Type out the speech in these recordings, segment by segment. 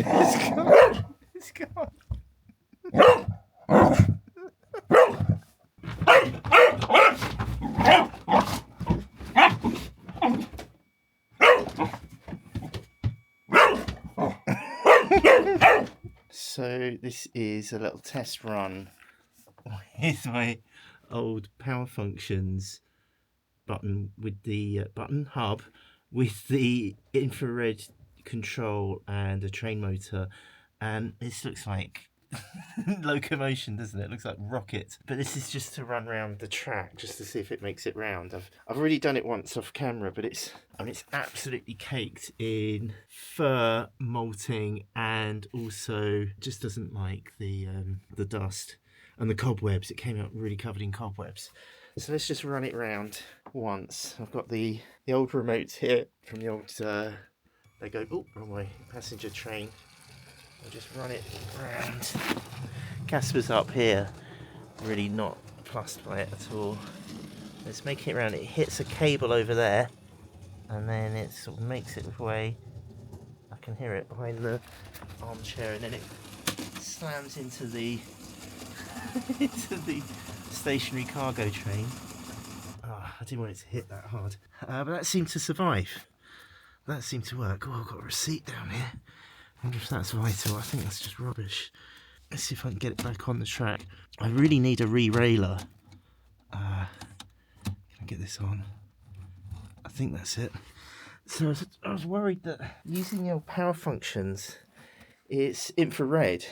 It's gone. It's gone. So this is a little test run with my old Power Functions button with the button hub with the infrared control and a train motor, and this looks like locomotion, doesn't it? It looks like rocket. But this is just to run around the track just to see if it makes it round. I've already done it once off camera, but it's absolutely caked in fur molting, and also just doesn't like the dust and the cobwebs. It came out really covered in cobwebs. So let's just run it round once. I've got the old remotes here from the old they go, oh, wrong way, passenger train. I'll just run it round. Casper's up here, really not plussed by it at all. Let's make it round. It hits a cable over there, and then it sort of makes its way. I can hear it behind the armchair, and then it slams into the into the stationary cargo train. Oh, I didn't want it to hit that hard, but that seemed to survive. That seemed to work. Oh, I've got a receipt down here. I wonder if that's vital. I think that's just rubbish. Let's see if I can get it back on the track. I really need a re-railer. Can I get this on? I think that's it. So I was worried that using your Power Functions, it's infrared,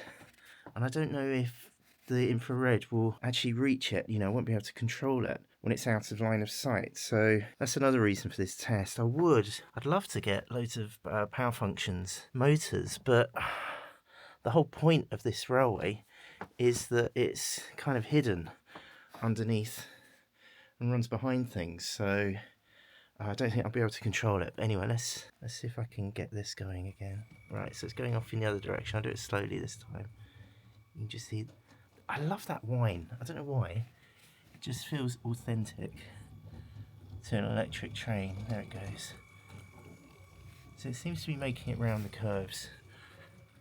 and I don't know if the infrared will actually reach it. You know, I won't be able to control it when it's out of line of sight. So that's another reason for this test. I'd love to get loads of Power Functions motors, but the whole point of this railway is that it's kind of hidden underneath and runs behind things. So I don't think I'll be able to control it. But anyway, let's see if I can get this going again. Right, so it's going off in the other direction. I'll do it slowly this time. You can just see, I love that whine. I don't know why. It just feels authentic to an electric train. There it goes. So it seems to be making it round the curves.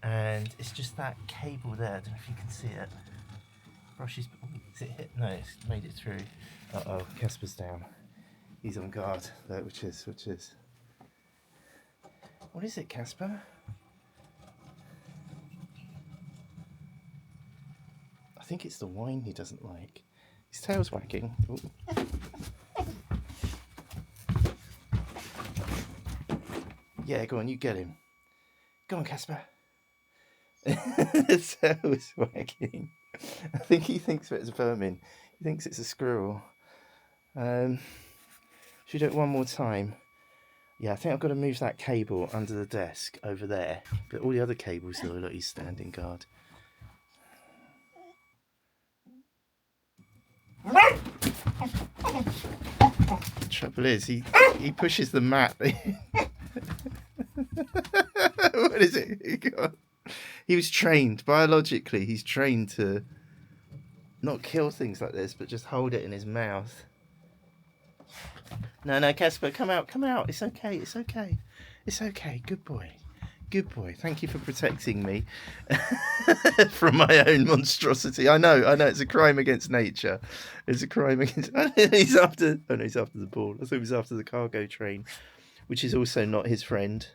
And it's just that cable there. I don't know if you can see it. Brushes. Oh, is it hit? No, it's made it through. Uh-oh, Casper's down. He's on guard. Which is. What is it, Casper? I think it's the whine he doesn't like. His tail's wagging. Ooh. Yeah, go on, you get him. Go on, Casper. His tail is wagging. I think he thinks it's vermin. He thinks it's a squirrel. Should we do it one more time? Yeah, I think I've got to move that cable under the desk over there. But all the other cables though, look, he's standing guard. The trouble is, he pushes the mat. What is it? He was trained, biologically, he's trained to not kill things like this, but just hold it in his mouth. No, Casper, come out. It's okay. Good boy. Thank you for protecting me from my own monstrosity. I know. It's a crime against nature. It's a crime against. He's after. Oh no, he's after the ball. I thought he was after the cargo train, which is also not his friend.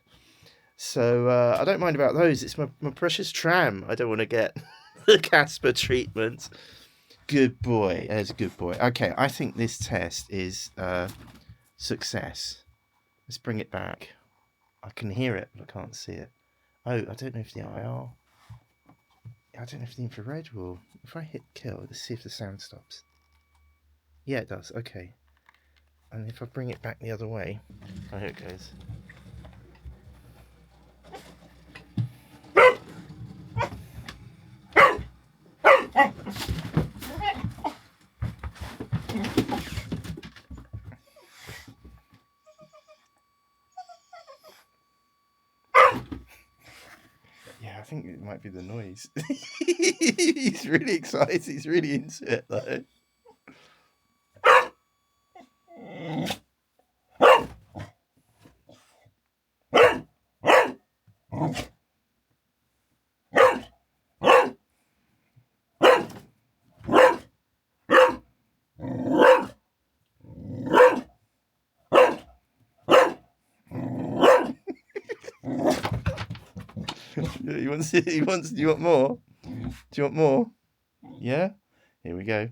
So I don't mind about those. It's my precious tram. I don't want to get the Casper treatment. Good boy. There's a good boy. Okay, I think this test is success. Let's bring it back. I can hear it, but I can't see it. Oh, I don't know if the IR... I don't know if the infrared will... If I hit kill, let's see if the sound stops. Yeah, it does. Okay. And if I bring it back the other way... Oh, here it goes. I think it might be the noise. He's really excited. He's really into it, though. He wants. He wants. Do you want more? Do you want more? Yeah. Here we go.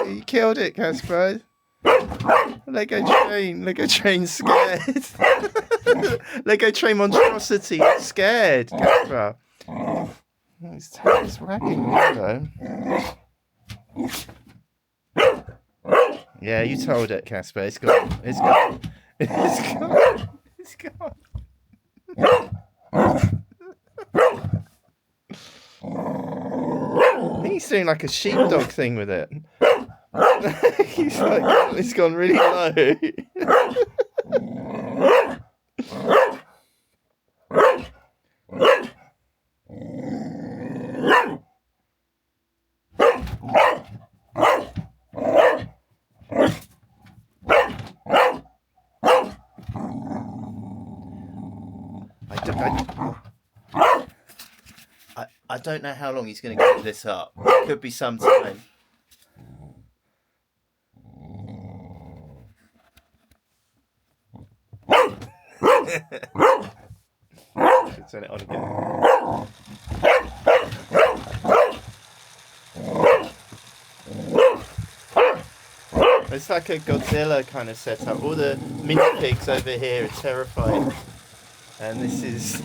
You killed it, Casper. Lego train scared. Lego train monstrosity scared, Casper. His tail is wagging though. Yeah, you told it, Casper. It's gone. It's gone. It's gone. It's gone. I think he's doing like a sheepdog thing with it. He's like, it's gone really low. I don't know how long he's going to keep this up. It could be some time. Turn it on again. It's like a Godzilla kind of setup. All the mini pigs over here are terrified. And this is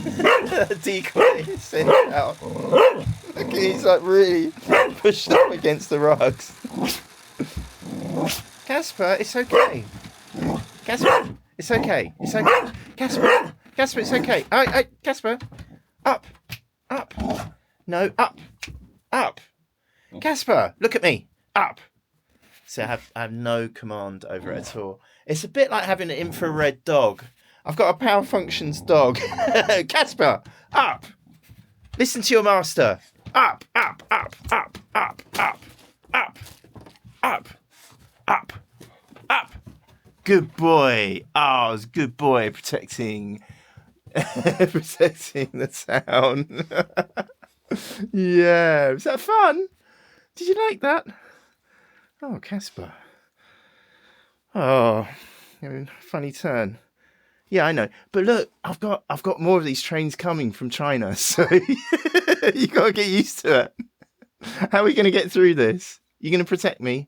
a decoy sent out. Look, he's like really pushed up against the rocks. Casper, it's okay. Casper, it's okay. It's okay. Casper, it's okay. Casper, up. No, up. Casper, look at me. Up. So I have no command over it at all. It's a bit like having an infrared dog. I've got a power functions dog. Casper, up. Listen to your master. Up. Good boy. Oh, it's good boy protecting the town. Yeah. Was that fun? Did you like that? Oh, Casper. Oh, funny turn. Yeah, I know. But look, I've got more of these trains coming from China, so you got to get used to it. How are we going to get through this? You're going to protect me?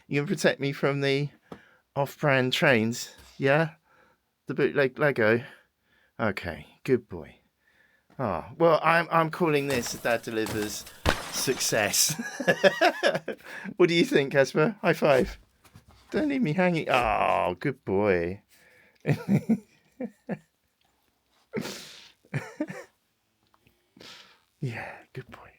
You're going to protect me from the off-brand trains? Yeah? The bootleg Lego? Okay, good boy. Oh, well, I'm calling this Dad Delivers success. What do you think, Casper? High five. Don't leave me hanging. Oh, good boy. Yeah, good boy.